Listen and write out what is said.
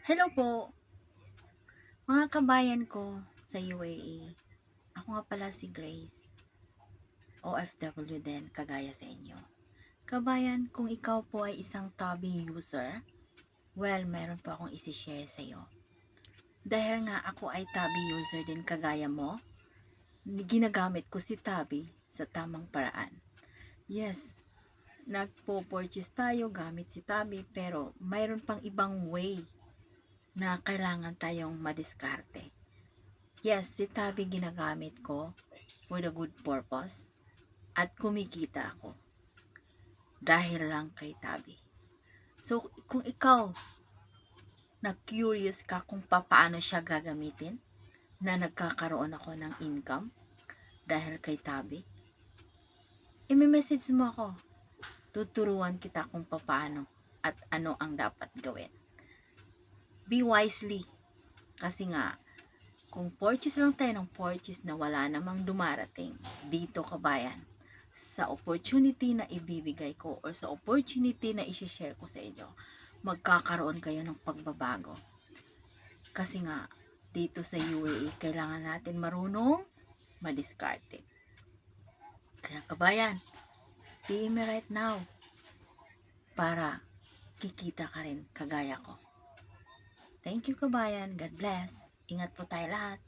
Hello po, mga kabayan ko sa UAE. Ako nga pala si Grace, OFW din, kagaya sa inyo. Kabayan, kung ikaw po ay isang Tabi user, well, meron po akong isi-share sa iyo. Dahil nga ako ay Tabi user din kagaya mo, ginagamit ko si Tabi sa tamang paraan. Yes, nagpo-purchase tayo gamit si Tabi, pero mayroon pang ibang way na kailangan tayong madiskarte. Yes, si Tabi ginagamit ko for the good purpose at kumikita ako dahil lang kay Tabi. So, kung ikaw na-curious ka kung paano siya gagamitin, na nagkakaroon ako ng income dahil kay Tabi, i-message mo ako. Tuturuan kita kung paano at ano ang dapat gawin. Be wisely. Kasi nga, kung purchase lang tayo ng purchase na wala namang dumarating dito kabayan, sa opportunity na ibibigay ko or sa opportunity na isi-share ko sa inyo, magkakaroon kayo ng pagbabago. Kasi nga, dito sa UAE, kailangan natin marunong madiskarte. Kaya kabayan, PM me right now para kikita ka rin kagaya ko. Thank you kabayan. God bless. Ingat po tayo lahat.